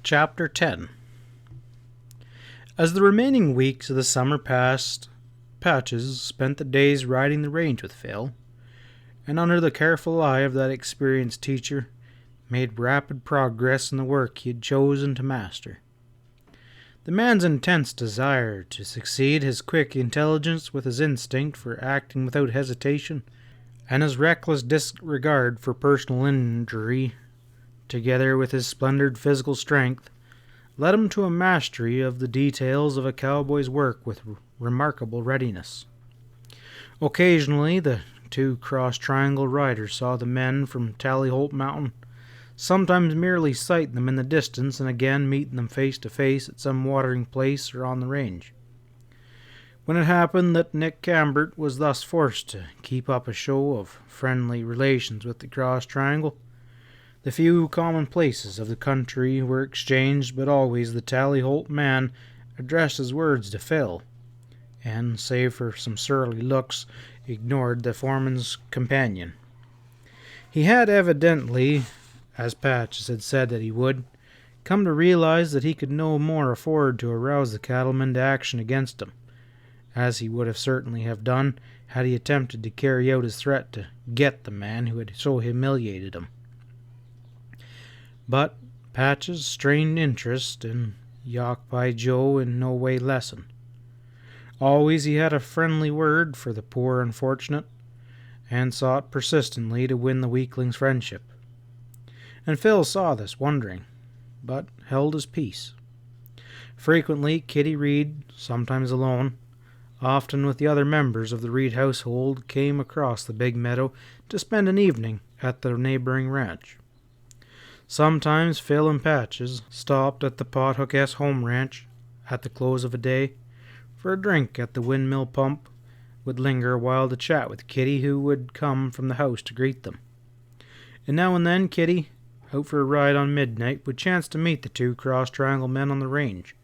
Chapter 10. As the remaining weeks of the summer passed, Patches spent the days riding the range with Phil, and under the careful eye of that experienced teacher, made rapid progress in the work he had chosen to master. The man's intense desire to succeed, his quick intelligence with his instinct for acting without hesitation, and his reckless disregard for personal injury, together with his splendid physical strength, led him to a mastery of the details of a cowboy's work with remarkable readiness. Occasionally, the two cross-triangle riders saw the men from Tallyholt Mountain, sometimes merely sight them in the distance and again meeting them face to face at some watering place or on the range. When it happened that Nick Cambert was thus forced to keep up a show of friendly relations with the cross-triangle, the few commonplaces of the country were exchanged, but always the Tallyholt man addressed his words to Phil, and, save for some surly looks, ignored the foreman's companion. He had evidently, as Patches had said that he would, come to realize that he could no more afford to arouse the cattleman to action against him, as he would certainly have done had he attempted to carry out his threat to get the man who had so humiliated him. But Patch's strained interest in Yawkby Joe in no way lessened. Always he had a friendly word for the poor unfortunate, and sought persistently to win the weakling's friendship. And Phil saw this, wondering, but held his peace. Frequently Kitty Reed, sometimes alone, often with the other members of the Reed household, came across the big meadow to spend an evening at the neighboring ranch. Sometimes Phil and Patches stopped at the Pothook S. home ranch at the close of a day for a drink at the windmill pump, would linger a while to chat with Kitty, who would come from the house to greet them. And now and then Kitty, out for a ride on midnight, would chance to meet the two cross-triangle men on the range,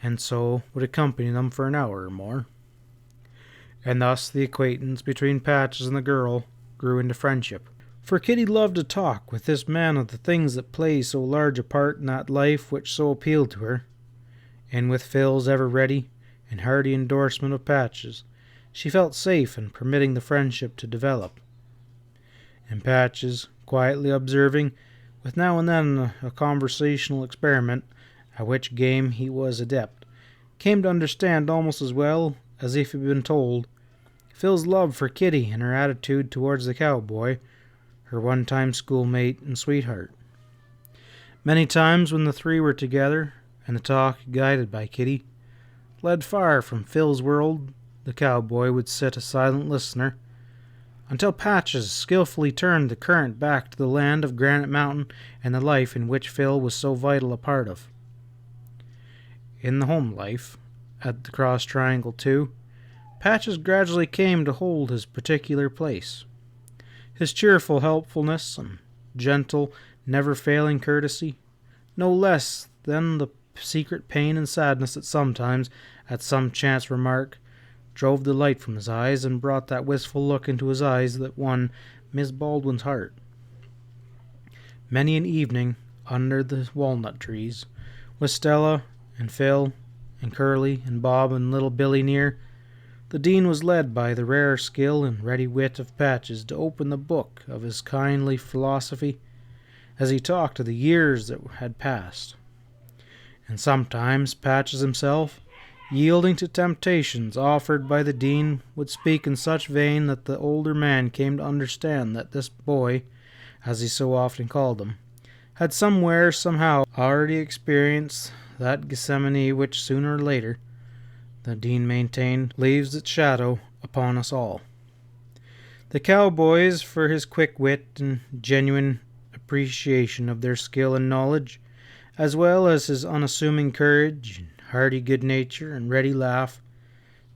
and so would accompany them for an hour or more. And thus the acquaintance between Patches and the girl grew into friendship. For Kitty loved to talk with this man of the things that play so large a part in that life which so appealed to her, and with Phil's ever ready and hearty endorsement of Patches, she felt safe in permitting the friendship to develop. And Patches, quietly observing, with now and then a conversational experiment, at which game he was adept, came to understand almost as well as if he had been told Phil's love for Kitty and her attitude towards the cowboy, her one-time schoolmate and sweetheart. Many times when the three were together, and the talk, guided by Kitty, led far from Phil's world, the cowboy would sit a silent listener, until Patches skillfully turned the current back to the land of Granite Mountain and the life in which Phil was so vital a part of. In the home life, at the Cross Triangle too, Patches gradually came to hold his particular place. His cheerful helpfulness and gentle, never-failing courtesy, no less than the secret pain and sadness that sometimes, at some chance remark, drove the light from his eyes and brought that wistful look into his eyes that won Miss Baldwin's heart. Many an evening, under the walnut trees, with Stella and Phil and Curly and Bob and little Billy near, the dean was led by the rare skill and ready wit of Patches to open the book of his kindly philosophy as he talked of the years that had passed. And sometimes Patches himself, yielding to temptations offered by the dean, would speak in such vein that the older man came to understand that this boy, as he so often called him, had somewhere, somehow, already experienced that Gethsemane which, sooner or later, the dean maintained, leaves its shadow upon us all. The cowboys, for his quick wit and genuine appreciation of their skill and knowledge, as well as his unassuming courage and hearty good nature and ready laugh,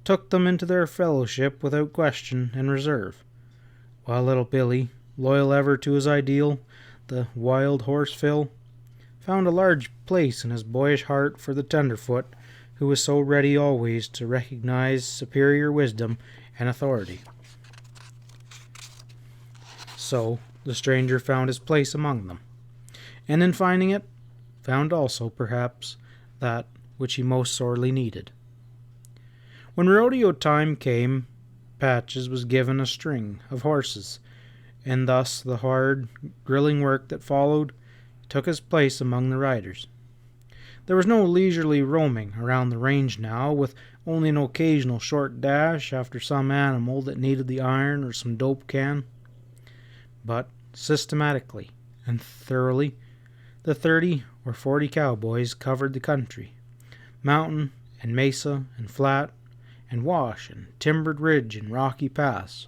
took them into their fellowship without question and reserve, while little Billy, loyal ever to his ideal, the wild horse Phil, found a large place in his boyish heart for the tenderfoot, who was so ready always to recognize superior wisdom and authority. So the stranger found his place among them, and in finding it, found also, perhaps, that which he most sorely needed. When rodeo time came, Patches was given a string of horses, and thus the hard, grilling work that followed took his place among the riders. There was no leisurely roaming around the range now, with only an occasional short dash after some animal that needed the iron or some dope can. But systematically and thoroughly, the 30 or 40 cowboys covered the country, mountain and mesa and flat and wash and timbered ridge and rocky pass,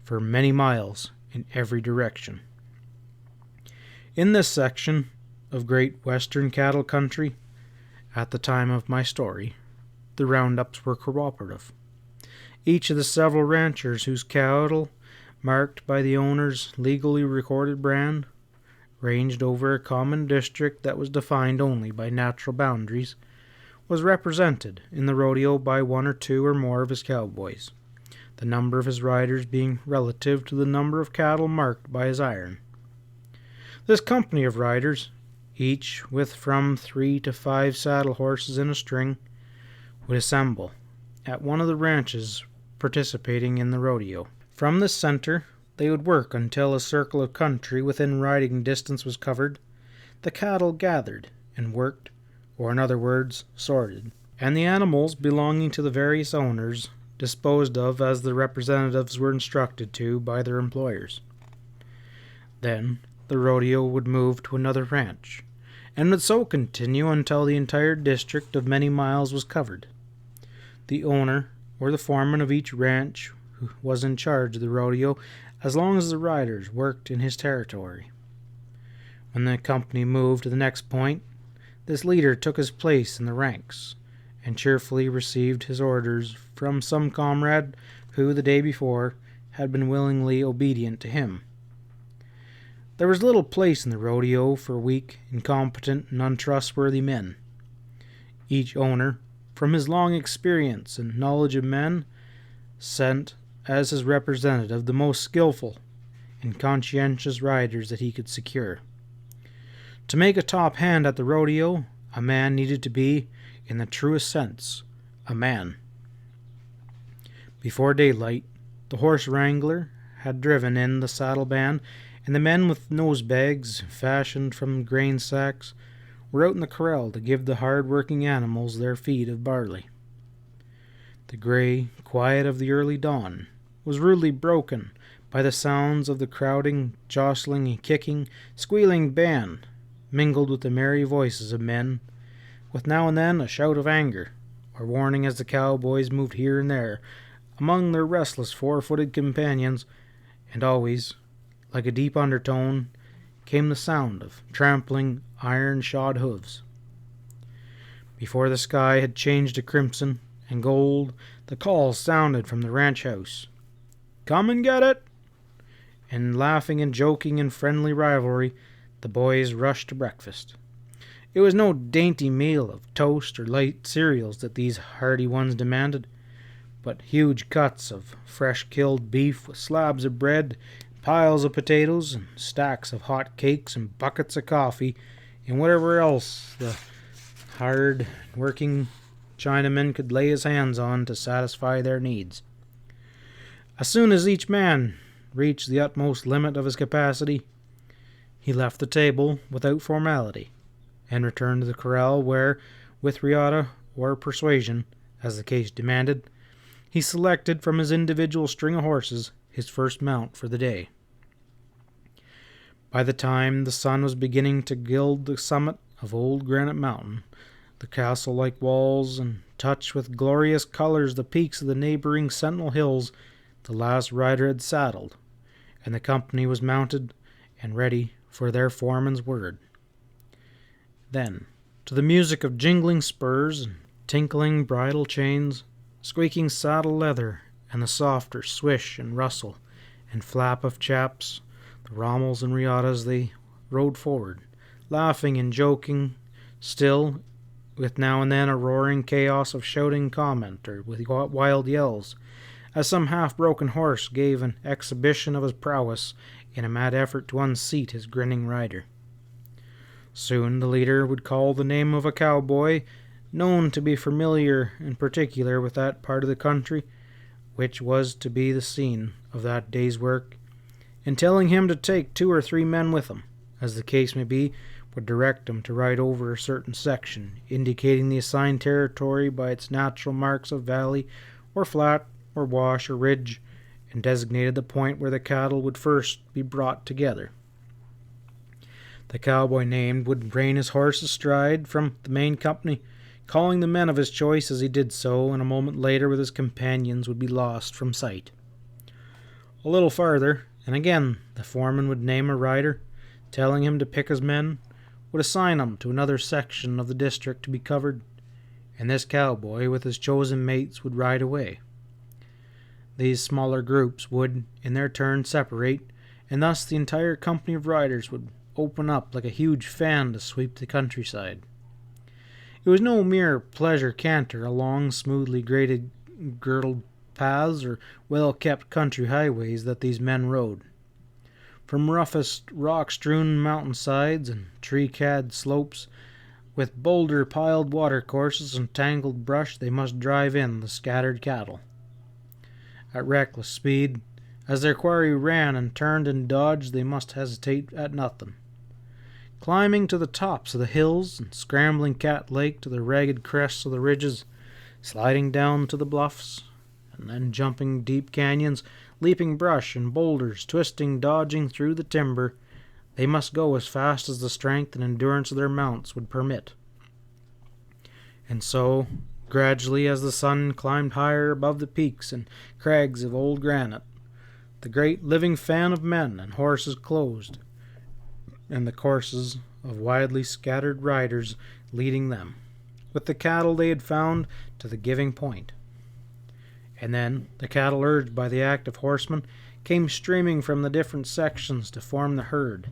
for many miles in every direction. In this section of great western cattle country, at the time of my story, the roundups were cooperative. Each of the several ranchers whose cattle, marked by the owner's legally recorded brand, ranged over a common district that was defined only by natural boundaries, was represented in the rodeo by one or two or more of his cowboys, the number of his riders being relative to the number of cattle marked by his iron. This company of riders, each with from 3 to 5 saddle horses in a string, would assemble at one of the ranches participating in the rodeo. From this center they would work until a circle of country within riding distance was covered, the cattle gathered and worked, or in other words, sorted, and the animals belonging to the various owners disposed of as the representatives were instructed to by their employers. Then the rodeo would move to another ranch, and would so continue until the entire district of many miles was covered. The owner or the foreman of each ranch was in charge of the rodeo as long as the riders worked in his territory. When the company moved to the next point, this leader took his place in the ranks, and cheerfully received his orders from some comrade who, the day before, had been willingly obedient to him. There was little place in the rodeo for weak, incompetent, and untrustworthy men. Each owner, from his long experience and knowledge of men, sent as his representative the most skillful and conscientious riders that he could secure. To make a top hand at the rodeo, a man needed to be, in the truest sense, a man. Before daylight, the horse wrangler had driven in the saddle band, and the men with nose bags fashioned from grain sacks were out in the corral to give the hard-working animals their feed of barley. The gray quiet of the early dawn was rudely broken by the sounds of the crowding, jostling, kicking, squealing band, mingled with the merry voices of men, with now and then a shout of anger or warning as the cowboys moved here and there among their restless four-footed companions, and always, like a deep undertone, came the sound of trampling, iron-shod hoofs. Before the sky had changed to crimson and gold, the call sounded from the ranch house. "Come and get it!" And laughing and joking in friendly rivalry, the boys rushed to breakfast. It was no dainty meal of toast or light cereals that these hardy ones demanded, but huge cuts of fresh-killed beef with slabs of bread, piles of potatoes, and stacks of hot cakes and buckets of coffee, and whatever else the hard-working Chinaman could lay his hands on to satisfy their needs. As soon as each man reached the utmost limit of his capacity, he left the table without formality, and returned to the corral where, with riata or persuasion, as the case demanded, he selected from his individual string of horses his first mount for the day. By the time the sun was beginning to gild the summit of Old Granite Mountain, the castle-like walls, and touch with glorious colors the peaks of the neighboring Sentinel Hills, the last rider had saddled, and the company was mounted and ready for their foreman's word. Then, to the music of jingling spurs and tinkling bridle chains, squeaking saddle leather, and the softer swish and rustle and flap of chaps, the rommels and riatas, they rode forward, laughing and joking, still, with now and then a roaring chaos of shouting comment or with wild yells, as some half-broken horse gave an exhibition of his prowess in a mad effort to unseat his grinning rider. Soon the leader would call the name of a cowboy known to be familiar in particular with that part of the country which was to be the scene of that day's work, and telling him to take 2 or 3 men with him, as the case may be, would direct him to ride over a certain section, indicating the assigned territory by its natural marks of valley, or flat, or wash, or ridge, and designated the point where the cattle would first be brought together. The cowboy named would rein his horse astride from the main company, calling the men of his choice as he did so, and a moment later with his companions would be lost from sight. A little farther, and again the foreman would name a rider, telling him to pick his men, would assign him to another section of the district to be covered, and this cowboy with his chosen mates would ride away. These smaller groups would, in their turn, separate, and thus the entire company of riders would open up like a huge fan to sweep the countryside. It was no mere pleasure canter along smoothly graded, girdled paths or well-kept country highways that these men rode. From roughest rock-strewn mountainsides and tree-clad slopes, with boulder-piled watercourses and tangled brush, they must drive in the scattered cattle. At reckless speed, as their quarry ran and turned and dodged, they must hesitate at nothing. Climbing to the tops of the hills and scrambling cat-like to the ragged crests of the ridges, sliding down to the bluffs, and then jumping deep canyons, leaping brush and boulders, twisting, dodging through the timber, they must go as fast as the strength and endurance of their mounts would permit. And so, gradually, as the sun climbed higher above the peaks and crags of old granite, the great living fan of men and horses closed, and the courses of widely scattered riders leading them, with the cattle they had found, to the giving point. And then the cattle, urged by the active horsemen, came streaming from the different sections to form the herd,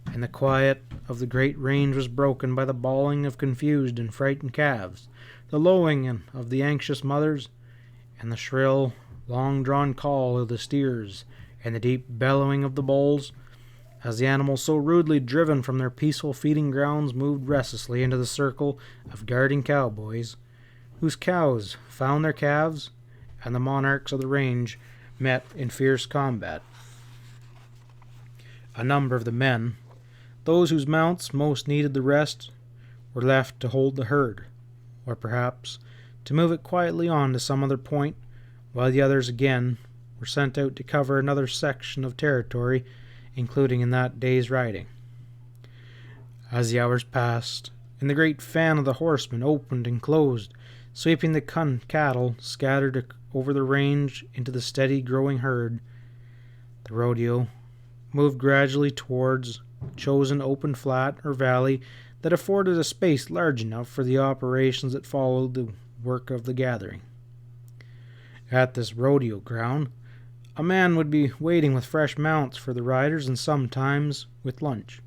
and the quiet of the great range was broken by the bawling of confused and frightened calves, the lowing of the anxious mothers, and the shrill, long-drawn call of the steers, and the deep bellowing of the bulls, as the animals so rudely driven from their peaceful feeding grounds moved restlessly into the circle of guarding cowboys, whose cows found their calves, and the monarchs of the range met in fierce combat. A number of the men, those whose mounts most needed the rest, were left to hold the herd, or perhaps to move it quietly on to some other point, while the others again were sent out to cover another section of territory, including in that day's riding. As the hours passed, and the great fan of the horsemen opened and closed, sweeping the cattle scattered over the range into the steady growing herd, the rodeo moved gradually towards a chosen open flat or valley that afforded a space large enough for the operations that followed the work of the gathering. At this rodeo ground, a man would be waiting with fresh mounts for the riders, and sometimes with lunch.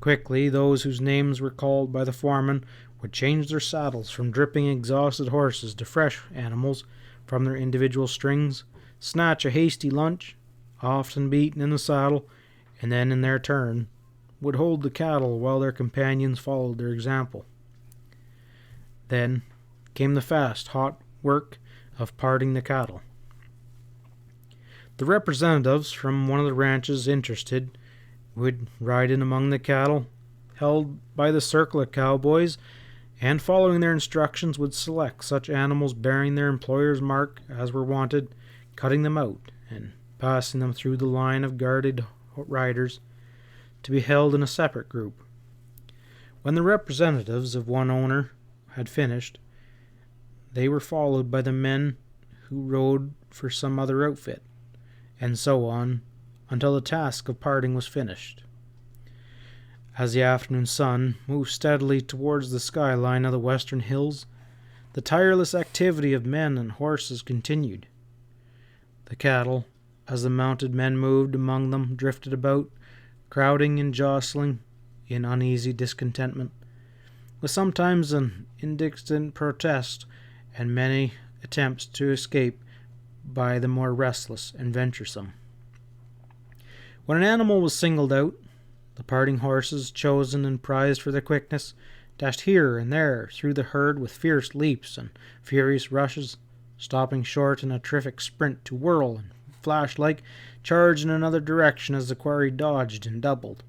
Quickly, those whose names were called by the foreman would change their saddles from dripping, exhausted horses to fresh animals from their individual strings, snatch a hasty lunch, often beaten in the saddle, and then in their turn would hold the cattle while their companions followed their example. Then came the fast, hot work of parting the cattle. The representatives from one of the ranches interested would ride in among the cattle held by the circle of cowboys, and following their instructions would select such animals bearing their employer's mark as were wanted, cutting them out and passing them through the line of guarded riders to be held in a separate group. When the representatives of one owner had finished, they were followed by the men who rode for some other outfit, and so on until the task of parting was finished. As the afternoon sun moved steadily towards the skyline of the western hills, the tireless activity of men and horses continued. The cattle, as the mounted men moved among them, drifted about, crowding and jostling in uneasy discontentment, with sometimes an indistinct protest and many attempts to escape by the more restless and venturesome. When an animal was singled out, The parting horses, chosen and prized for their quickness, dashed here and there through the herd with fierce leaps and furious rushes, stopping short in a terrific sprint to whirl and flash-like charge in another direction as the quarry dodged and doubled.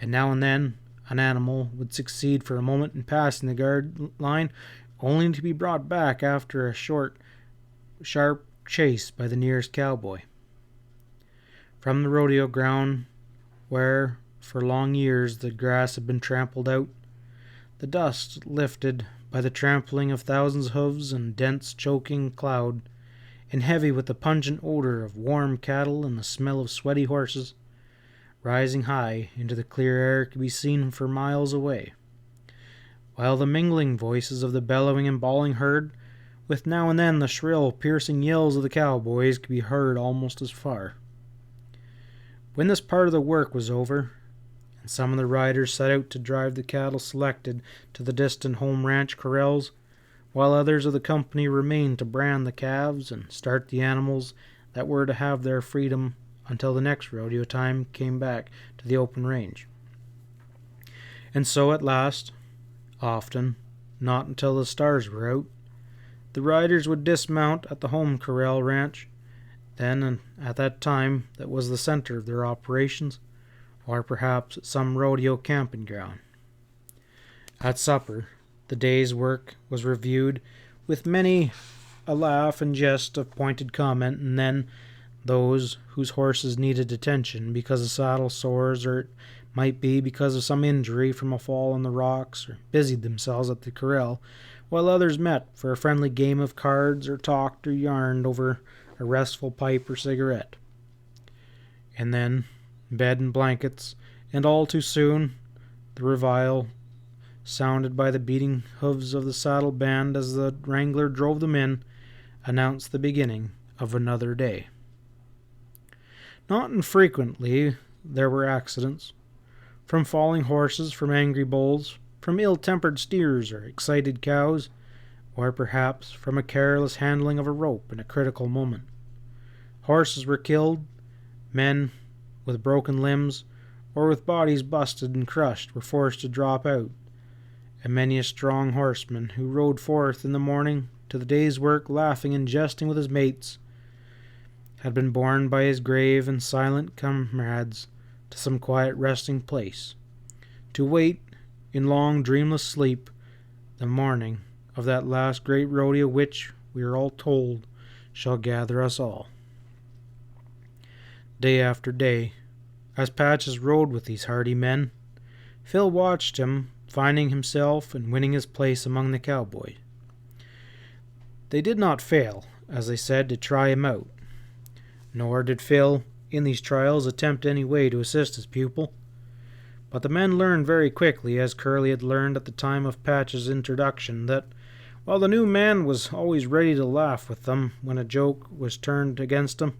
And now and then an animal would succeed for a moment in passing the guard line, only to be brought back after a short, sharp chase by the nearest cowboy. From the rodeo ground, where for long years the grass had been trampled out, the dust lifted by the trampling of thousands of hooves and dense choking cloud, and heavy with the pungent odor of warm cattle and the smell of sweaty horses, rising high into the clear air could be seen for miles away, while the mingling voices of the bellowing and bawling herd, with now and then the shrill, piercing yells of the cowboys, could be heard almost as far. When this part of the work was over, and some of the riders set out to drive the cattle selected to the distant home ranch corrals, while others of the company remained to brand the calves and start the animals that were to have their freedom until the next rodeo time came back to the open range. And so at last, often, not until the stars were out, the riders would dismount at the home corral ranch, then and at that time that was the center of their operations, or perhaps at some rodeo camping ground. At supper, the day's work was reviewed with many a laugh and jest of pointed comment, and then those whose horses needed attention because of saddle sores, or it might be because of some injury from a fall on the rocks, or busied themselves at the corral, while others met for a friendly game of cards or talked or yarned over a restful pipe or cigarette. And then, bed and blankets, and all too soon, the reveille, sounded by the beating hoofs of the saddle band as the wrangler drove them in, announced the beginning of another day. Not infrequently there were accidents, from falling horses, from angry bulls, from ill-tempered steers or excited cows, or perhaps from a careless handling of a rope in a critical moment. Horses were killed, men with broken limbs or with bodies busted and crushed were forced to drop out, and many a strong horseman who rode forth in the morning to the day's work laughing and jesting with his mates had been borne by his grave and silent comrades to some quiet resting place, to wait in long dreamless sleep the morning of that last great rodeo which, we are all told, shall gather us all. Day after day, as Patches rode with these hardy men, Phil watched him, finding himself and winning his place among the cowboys. They did not fail, as they said, to try him out, nor did Phil, in these trials, attempt any way to assist his pupil. But the men learned very quickly, as Curly had learned at the time of Patch's introduction, that while the new man was always ready to laugh with them when a joke was turned against him,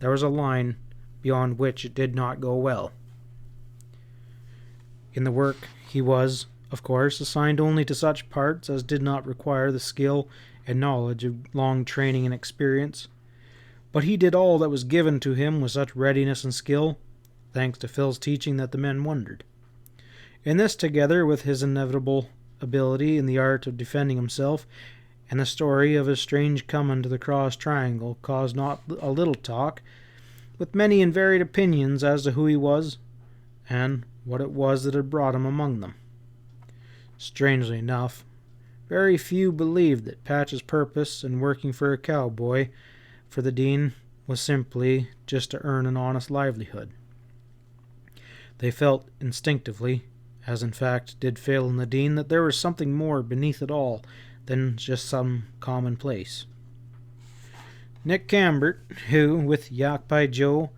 there was a line beyond which it did not go well. In the work he was, of course, assigned only to such parts as did not require the skill and knowledge of long training and experience, but he did all that was given to him with such readiness and skill, thanks to Phil's teaching, that the men wondered. And this, together with his inevitable ability in the art of defending himself, and the story of his strange coming to the Cross Triangle, caused not a little talk, with many and varied opinions as to who he was, and what it was that had brought him among them. Strangely enough, very few believed that Patch's purpose in working for a cowboy for the Dean was simply just to earn an honest livelihood. They felt instinctively, as in fact did Phil and the Dean, that there was something more beneath it all than just some commonplace. Nick Cambert, who, with Yokpai Joe,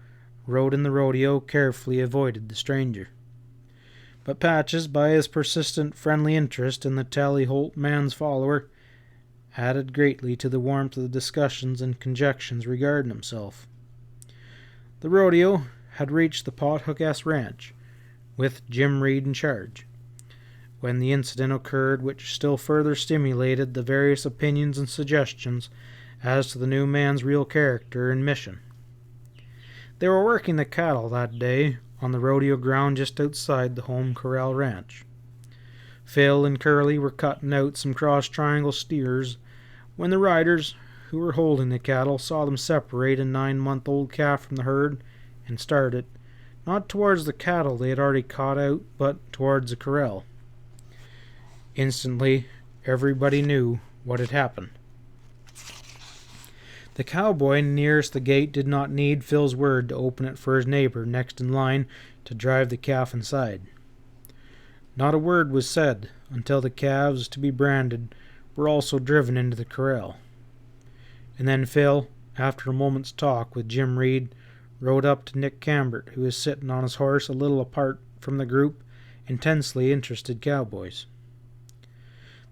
rode in the rodeo, carefully avoided the stranger. But Patches, by his persistent friendly interest in the Tally Holt man's follower, added greatly to the warmth of the discussions and conjectures regarding himself. The rodeo had reached the Pothook S Ranch, with Jim Reed in charge, when the incident occurred which still further stimulated the various opinions and suggestions as to the new man's real character and mission. They were working the cattle that day on the rodeo ground just outside the home corral ranch. Phil and Curly were cutting out some cross-triangle steers when the riders who were holding the cattle saw them separate a 9-month-old calf from the herd and start it, not towards the cattle they had already caught out, but towards the corral. Instantly, everybody knew what had happened. The cowboy nearest the gate did not need Phil's word to open it for his neighbor next in line to drive the calf inside. Not a word was said until the calves to be branded were also driven into the corral. And then Phil, after a moment's talk with Jim Reed, rode up to Nick Cambert, who was sitting on his horse a little apart from the group intensely interested cowboys.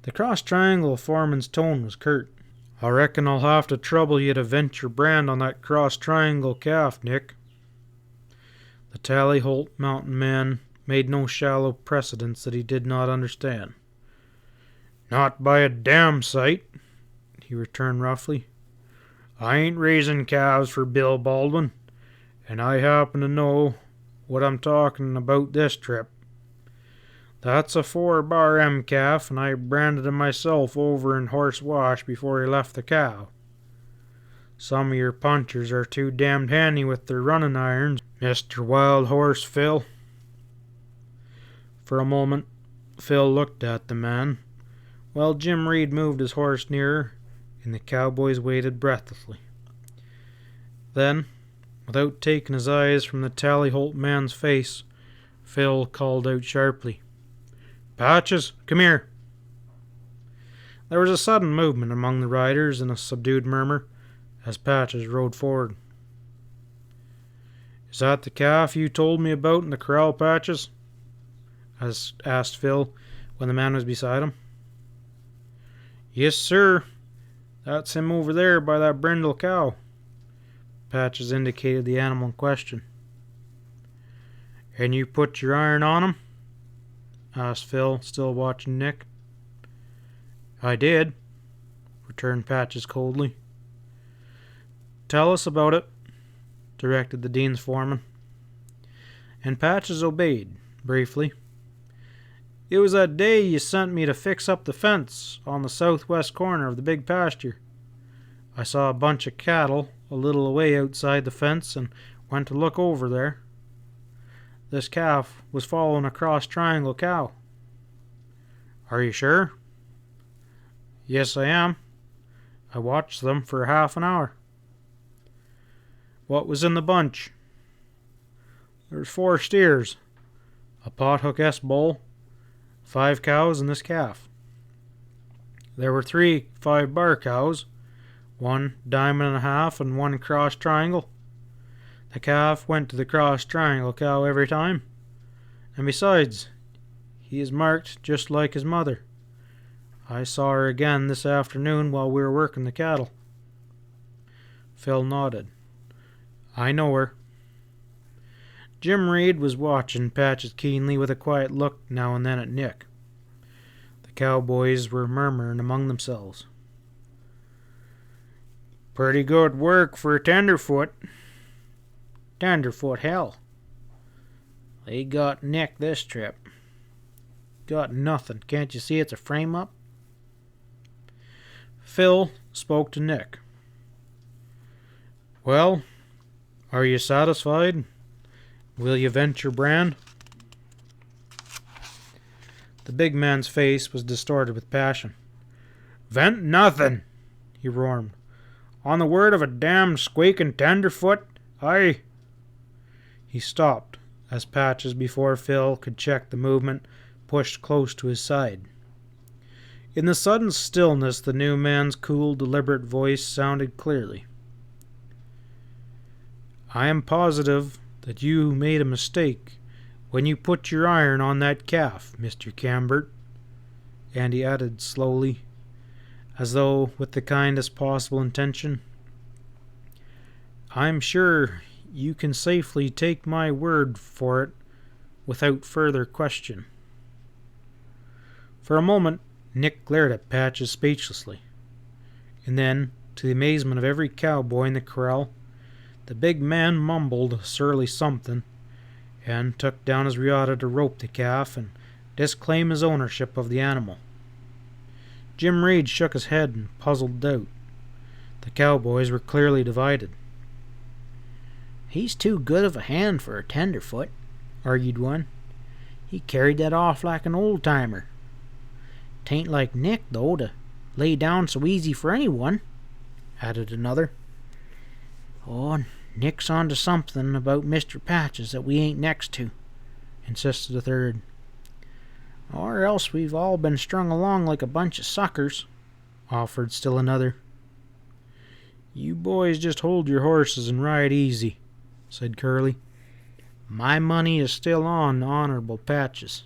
The cross-triangle foreman's tone was curt. "I reckon I'll have to trouble you to vent your brand on that cross-triangle calf, Nick." The Tally Holt mountain man made no shallow precedence that he did not understand. "Not by a damn sight," he returned roughly. "I ain't raising calves for Bill Baldwin, and I happen to know what I'm talking about this trip. That's a 4-bar M calf, and I branded him myself over in horse wash before he left the cow. Some of your punchers are too damned handy with their running irons, Mr. Wild Horse Phil." For a moment, Phil looked at the man, while Jim Reed moved his horse nearer, and the cowboys waited breathlessly. Then, without taking his eyes from the Tally Holt man's face, Phil called out sharply, "Patches, come here." There was a sudden movement among the riders and a subdued murmur as Patches rode forward. "Is that the calf you told me about in the corral, Patches?" asked Phil when the man was beside him. "Yes, sir. That's him over there by that brindle cow." Patches indicated the animal in question. "And you put your iron on him?" asked Phil, still watching Nick. "I did," returned Patches coldly. "Tell us about it," directed the Dean's foreman. And Patches obeyed, briefly. "It was that day you sent me to fix up the fence on the southwest corner of the big pasture. I saw a bunch of cattle a little away outside the fence and went to look over there. This calf was following a cross-triangle cow." "Are you sure?" "Yes, I am. I watched them for half an hour." "What was in the bunch?" "There's 4 steers, a pothook S bull, 5 cows, and this calf. There were 3 5-bar cows, 1 diamond and a half and 1 cross-triangle. The calf went to the cross-triangle cow every time, and besides, he is marked just like his mother. I saw her again this afternoon while we were working the cattle." Phil nodded. "I know her." Jim Reed was watching Patches keenly with a quiet look now and then at Nick. The cowboys were murmuring among themselves. "Pretty good work for a tenderfoot." "Tenderfoot, hell. They got Nick this trip." "Got nothing. Can't you see it's a frame-up?" Phil spoke to Nick. "Well, are you satisfied? Will you vent your brand?" The big man's face was distorted with passion. "Vent nothing," he roared. "On the word of a damned squeaking tenderfoot, I—" He stopped as Patches, before Phil could check the movement, pushed close to his side. In the sudden stillness, the new man's cool, deliberate voice sounded clearly. "I am positive that you made a mistake when you put your iron on that calf, Mr. Cambert," and he added slowly, as though with the kindest possible intention, "I'm sure you can safely take my word for it without further question." For a moment, Nick glared at Patches speechlessly, and then, to the amazement of every cowboy in the corral, the big man mumbled a surly something, and took down his riata to rope the calf and disclaim his ownership of the animal. Jim Reed shook his head in puzzled doubt. The cowboys were clearly divided. "He's too good of a hand for a tenderfoot," argued one. "He carried that off like an old-timer. 'Tain't like Nick, though, to lay down so easy for anyone," added another. "Oh, Nick's on to something about Mr. Patches that we ain't next to," insisted a third. "Or else we've all been strung along like a bunch of suckers," offered still another. "You boys just hold your horses and ride easy," said Curly. "My money is still on Honorable Patches."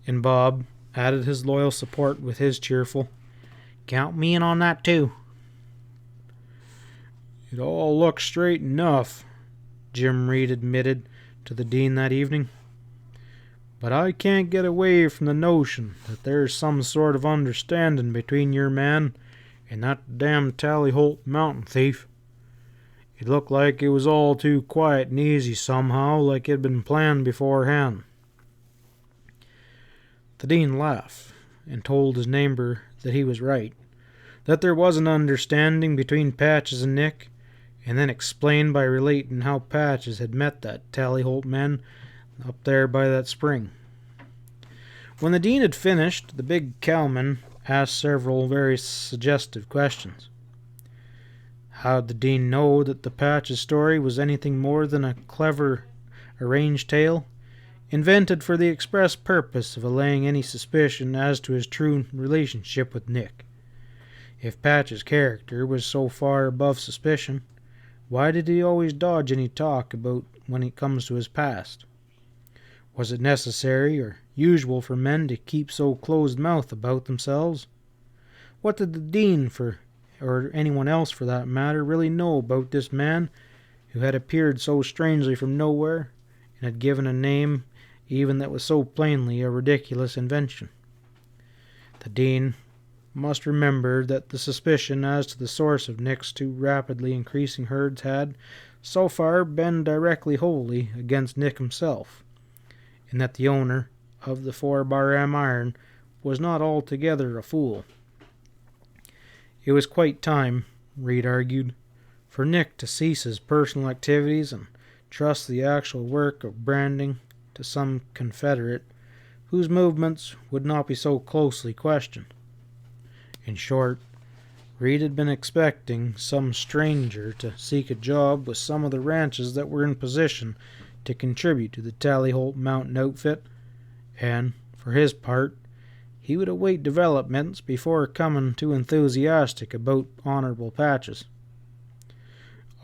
And Bob added his loyal support with his cheerful, "Count me in on that too." "It all looks straight enough," Jim Reed admitted to the Dean that evening. "But I can't get away from the notion that there's some sort of understanding between your man and that damn Tallyholt mountain thief. It looked like it was all too quiet and easy somehow, like it had been planned beforehand." The Dean laughed and told his neighbor that he was right, that there was an understanding between Patches and Nick, and then explained by relating how Patches had met that Tallyholt man up there by that spring. When the Dean had finished, the big cowman asked several very suggestive questions. How'd the Dean know that the Patches story was anything more than a clever arranged tale, invented for the express purpose of allaying any suspicion as to his true relationship with Nick? If Patches' character was so far above suspicion, why did he always dodge any talk about when it comes to his past? Was it necessary or usual for men to keep so closed-mouthed about themselves? What did the Dean, or anyone else for that matter, really know about this man who had appeared so strangely from nowhere and had given a name even that was so plainly a ridiculous invention? The Dean must remember that the suspicion as to the source of Nick's two rapidly increasing herds had, so far, been directly wholly against Nick himself, and that the owner of the 4-bar iron was not altogether a fool. It was quite time, Reed argued, for Nick to cease his personal activities and trust the actual work of branding to some confederate whose movements would not be so closely questioned. In short, Reed had been expecting some stranger to seek a job with some of the ranches that were in position to contribute to the Tallyholt mountain outfit, and, for his part, he would await developments before coming too enthusiastic about Honorable Patches.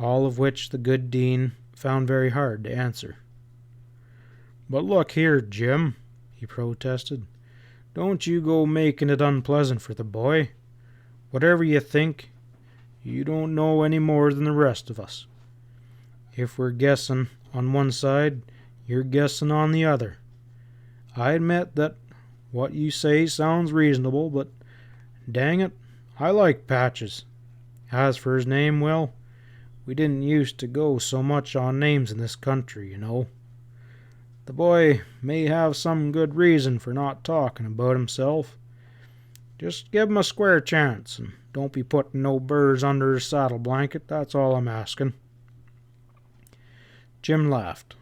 All of which the good Dean found very hard to answer. "But look here, Jim," he protested, "don't you go making it unpleasant for the boy. Whatever you think, you don't know any more than the rest of us. If we're guessing on one side, you're guessing on the other. I admit that what you say sounds reasonable, but dang it, I like Patches. As for his name, well, we didn't used to go so much on names in this country, you know. The boy may have some good reason for not talking about himself. Just give him a square chance, and don't be putting no burrs under his saddle blanket, that's all I'm asking." Jim laughed.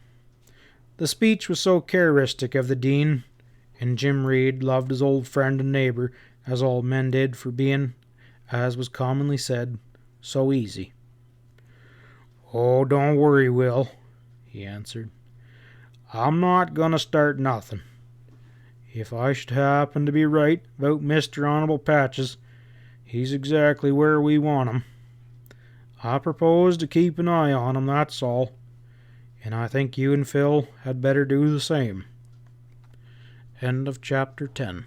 The speech was so characteristic of the Dean, and Jim Reed loved his old friend and neighbor, as all men did, for being, as was commonly said, so easy. "Oh, don't worry, Will," he answered. "I'm not going to start nothing. If I should happen to be right about Mr. Honorable Patches, he's exactly where we want him. I propose to keep an eye on him, that's all, and I think you and Phil had better do the same." End of chapter 10.